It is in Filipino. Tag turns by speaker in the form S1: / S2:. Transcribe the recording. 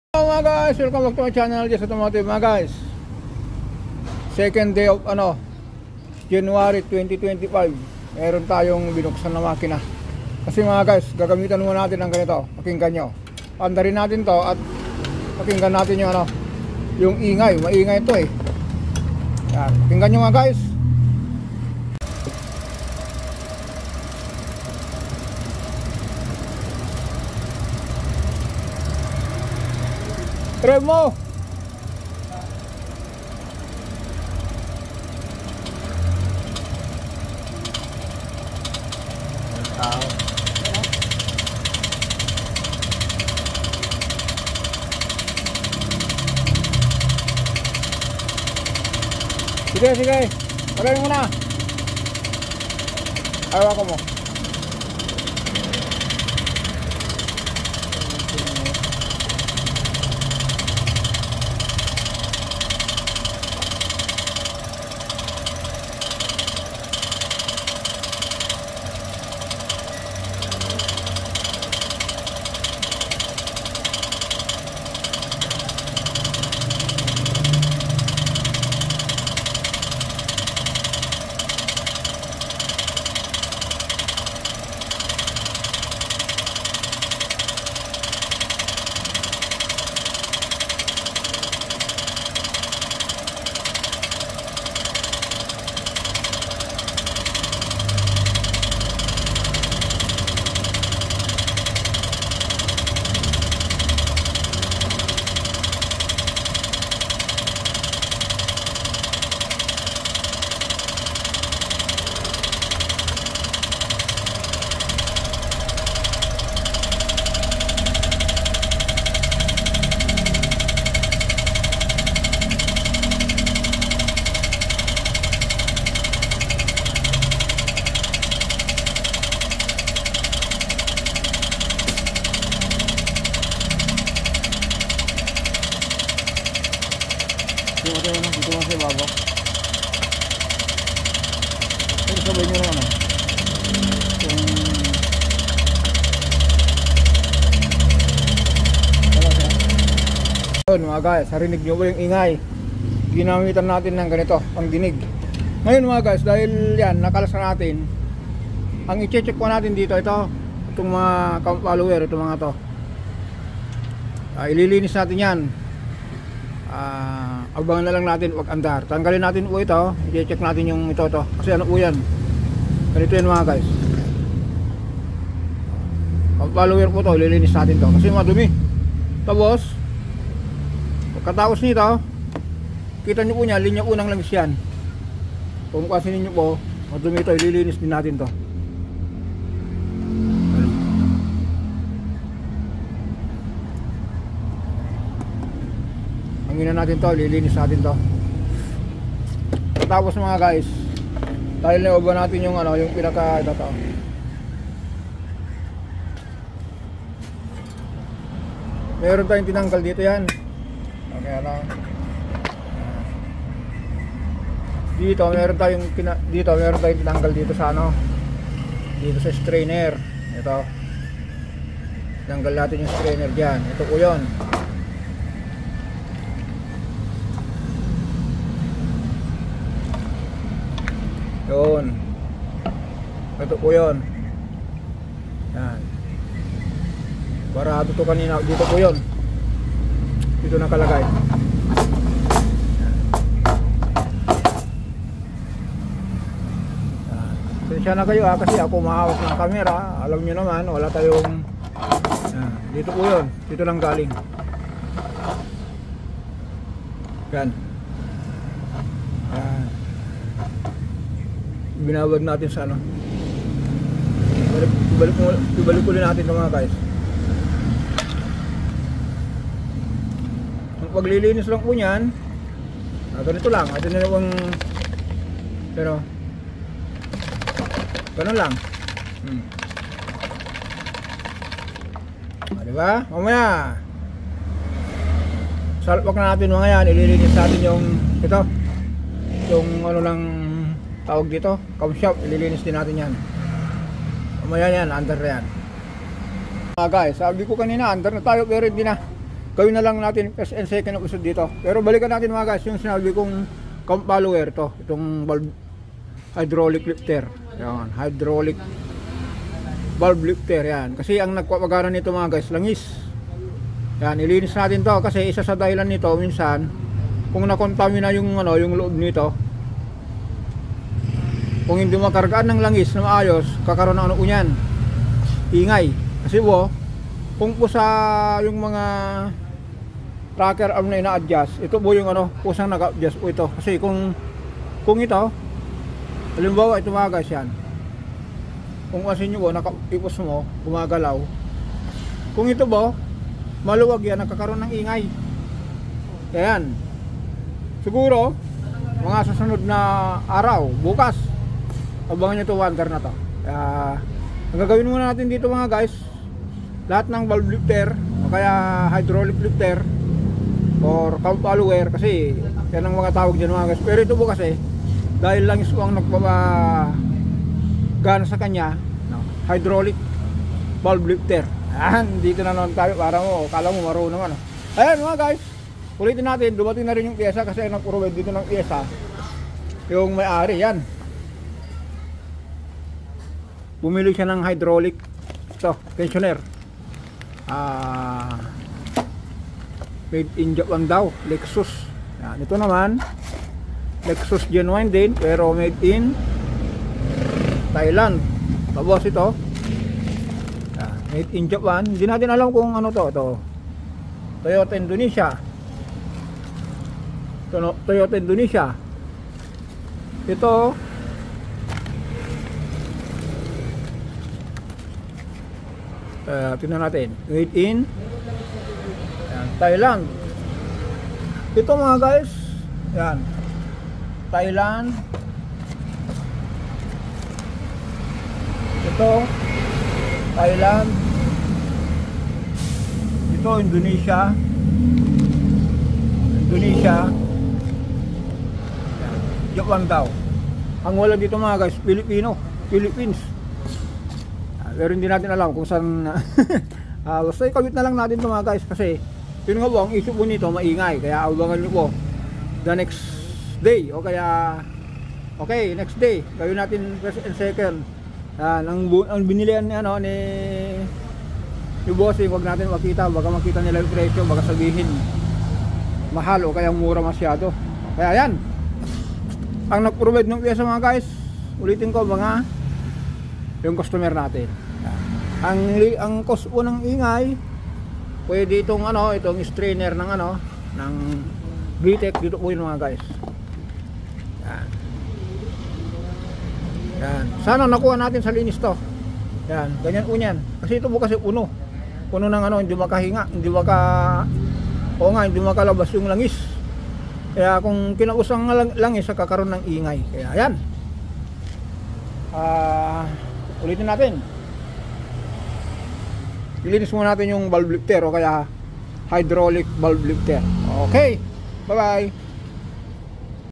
S1: Hello mga guys, welcome back to my channel, Jess Automotive mga guys. Second day of January 2025. Meron tayong binuksan na makina. Kasi mga guys, gagamitan muna natin ng ganito. Pakinggan nyo. Andarin natin to at pakinggan natin yung yung ingay. Maingay ito eh. Yan. Pakinggan nyo mga guys. Try mo. Sige, sige. Pagayin mo na. Ayaw ko mo. Dito mo sa ibabaw. Pero sabay nyo naman yun mga guys, harinig nyo ba yung ingay? Ginamitan natin ng ganito, ang dinig. Ngayon mga guys, dahil yan, nakalas na natin, ang i-check po natin dito, itong mga count follower, itong mga to, ililinis natin yan. Abangan na lang natin wag andar. Tanggalin natin po ito, i-check natin yung ito kasi ano po yan, ganito yan mga guys. Ang follower po to, ililinis natin to kasi madumi. Tapos pagkatapos nito, kita nyo po niya, linya unang langis yan. Kung kasinin nyo po, madumi ito, ililinis din natin to. Hangin na natin to, lilinis natin to. Tapos mga guys, dahil nauba natin yung yung pinaka ito. Meron tayong tinanggal dito yan. Okay, dito meron tayong tinanggal dito sa dito sa strainer. Ito. Tinanggal natin yung strainer diyan. Ito po 'yon. Yun. Ito po yun. Yan. Barado to kanina. Dito po yun. Dito nakalagay. Pasensya na kayo kasi ako mahawak ng camera. Alam nyo naman, wala tayong dito po yun. Dito lang galing. Yan. Binabad natin sa ibalik ulit natin ito mga guys. Ang paglilinis lang po niyan, ganito lang, ito na yung pero ganun lang. Diba? Mamaya salpak na natin mga yan, ililinis natin yung ito, yung lang tawag dito, cam shop, ililinis din natin yan. Mamaya yan, under yan. Guys, sabi ko kanina under na tayo pero hindi na. gawin na lang natin first and second episode dito. Pero balikan natin mga guys yung sinabi kong cam follower to, itong valve hydraulic lifter. Yan, hydraulic valve lifter yan. Kasi ang nagpapagana nito mga guys, langis. Yan, ilinis natin to kasi isa sa dahilan nito minsan kung nakontamina yung ano, yung loob nito. Kung hindi makargaan ng langis na maayos, kakaroon ng ano unyan, ingay. Kasi kung po sa yung mga tracker arm na ina-adjust, ito po yung ano, kusang nag-adjust po ito. Kasi kung ito, halimbawa ito mga guys yan, kung kasi nyo nakaipos mo, gumagalaw, kung ito maluwag yan, nagkakaroon ng ingay. Ayan, siguro mga susunod na araw, bukas, abangan nyo ito wonder na to. Ang gagawin muna natin dito mga guys, lahat ng valve lifter o kaya hydraulic lifter or cam follower, kasi yan ang mga tawag dyan mga guys. Pero ito po kasi dahil langis ko ang nagpapagana sa kanya, hydraulic valve lifter. Ayan, dito na naman tayo para kala mo marunong ano. Ayan mga guys, ulitin natin, dumating na rin yung pyesa kasi nag-provide dito ng pyesa yung may-ari. Yan, bumili siya ng hydraulic tensioner, made in Japan daw, Lexus. Yan, ito naman Lexus genuine din pero made in Thailand. Tapos ito, yan, made in Japan. Hindi natin alam kung ano to Toyota Indonesia. Toyota Indonesia. Ito tingnan natin, made in Thailand. Ito mga guys, yan, Thailand. Ito Thailand. Ito Indonesia. Yan, Japan daw. Ang wala dito mga guys, Philippines. Pero hindi natin alam kung saan. Basta ikawit na lang natin ito mga guys, kasi yun nga po, ang issue po nito maingay. Kaya abangan nyo po the next day, o kaya okay, next day gawin natin first and second. Ang binilihan ni bossing, wag natin makita, baka makita nila yung presyo, baka sabihin mahal o kaya mura masyado. Kaya yan, ang nag-provide ng pyesa mga guys, ulitin ko, yung customer natin. Ang cost po ng ingay, pwede itong itong strainer ng VTEC dito po yun mga guys. Yan. Sana nakuha natin sa linis to. Yan, ganyan unyan. Kasi ito po kasi puno ng hindi makahinga, hindi makalabas yung langis. Kaya kung kinausang langis, kakaroon ng ingay. Kaya yan. Ulitin natin. Ilinis muna natin yung valve lifter o kaya hydraulic valve lifter. Okay, bye bye.